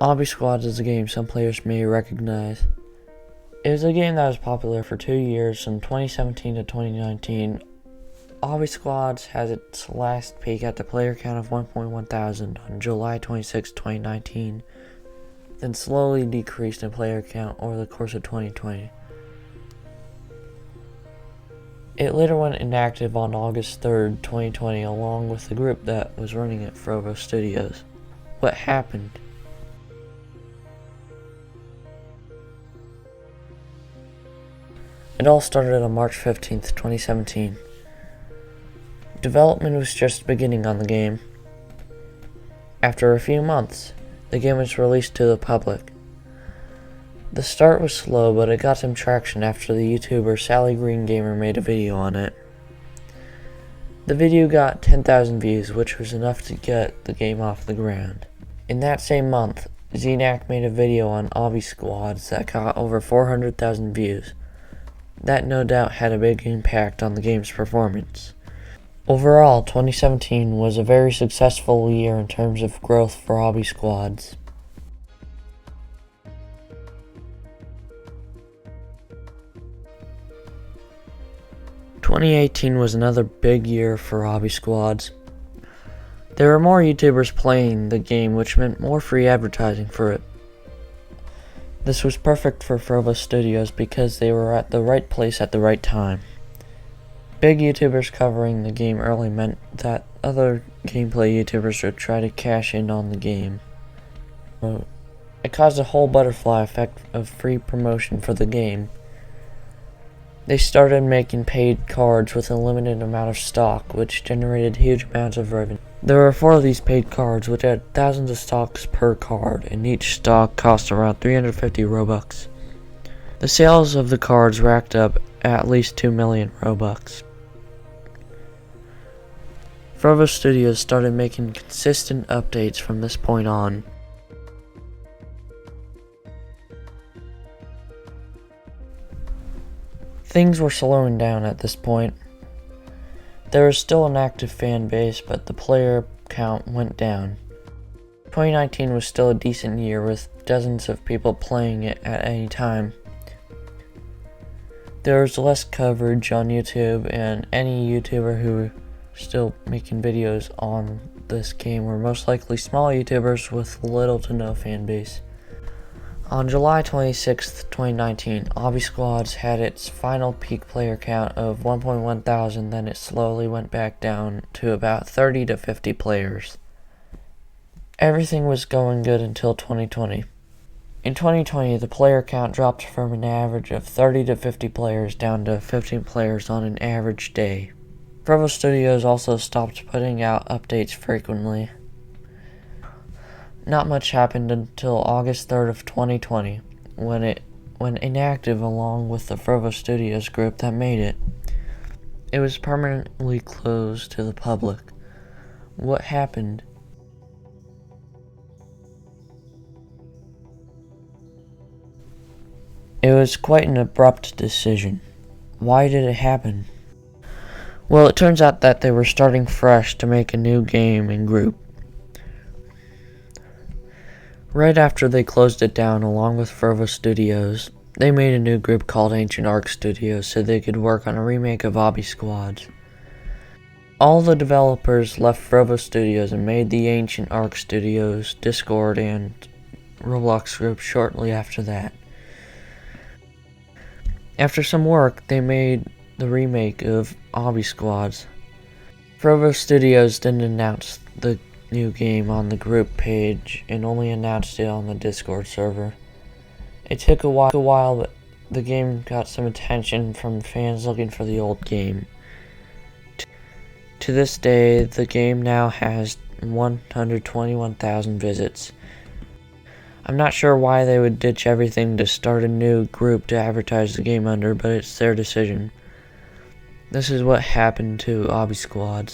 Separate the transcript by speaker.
Speaker 1: Obby Squads is a game some players may recognize. It was a game that was popular for 2 years, from 2017 to 2019. Obby Squads has its last peak at the player count of 1.1 thousand on July 26, 2019, then slowly decreased in player count over the course of 2020. It later went inactive on August 3rd, 2020, along with the group that was running it, Frovo Studios. What happened? It all started on March 15th, 2017. Development was just beginning on the game. After a few months, the game was released to the public. The start was slow, but it got some traction after the YouTuber Sally Green Gamer made a video on it. The video got 10,000 views, which was enough to get the game off the ground. In that same month, Znac made a video on Obby Squads that got over 400,000 views. That no doubt had a big impact on the game's performance. Overall, 2017 was a very successful year in terms of growth for Obby Squads. "2018 was another big year for Obby Squads. There were more YouTubers playing the game, which meant more free advertising for it. This was perfect for Frovo Studios because they were at the right place at the right time. Big YouTubers covering the game early meant that other gameplay YouTubers would try to cash in on the game. It caused a whole butterfly effect of free promotion for the game. They started making paid cards with a limited amount of stock, which generated huge amounts of revenue. There were 4 of these paid cards, which had thousands of stocks per card, and each stock cost around 350 Robux. The sales of the cards racked up at least 2 million Robux. Frovo Studios started making consistent updates from this point on. Things were slowing down at this point. There was still an active fan base, but the player count went down. 2019 was still a decent year with dozens of people playing it at any time. There was less coverage on YouTube, and any YouTuber who were still making videos on this game were most likely small YouTubers with little to no fan base. On July 26, 2019, Obby Squads had its final peak player count of 1.1 thousand, then it slowly went back down to about 30 to 50 players. Everything was going good until 2020. In 2020, the player count dropped from an average of 30 to 50 players down to 15 players on an average day. Frovo Studios also stopped putting out updates frequently. Not much happened until August 3rd of 2020, when it went inactive along with the Frovo Studios group that made it. It was permanently closed to the public. What happened? It was quite an abrupt decision. Why did it happen? Well, it turns out that they were starting fresh to make a new game and group. Right after they closed it down along with Frovo Studios, they made a new group called Ancient Arc Studios so they could work on a remake of Obby Squads. All the developers left Frovo Studios and made the Ancient Arc Studios Discord and Roblox group shortly after that. After some work, they made the remake of Obby Squads. Frovo Studios didn't announce the new game on the group page and only announced it on the Discord server. It took a while, but the game got some attention from fans looking for the old game. To this day, the game now has 121,000 visits. I'm not sure why they would ditch everything to start a new group to advertise the game under, but it's their decision. This is what happened to Obby Squads.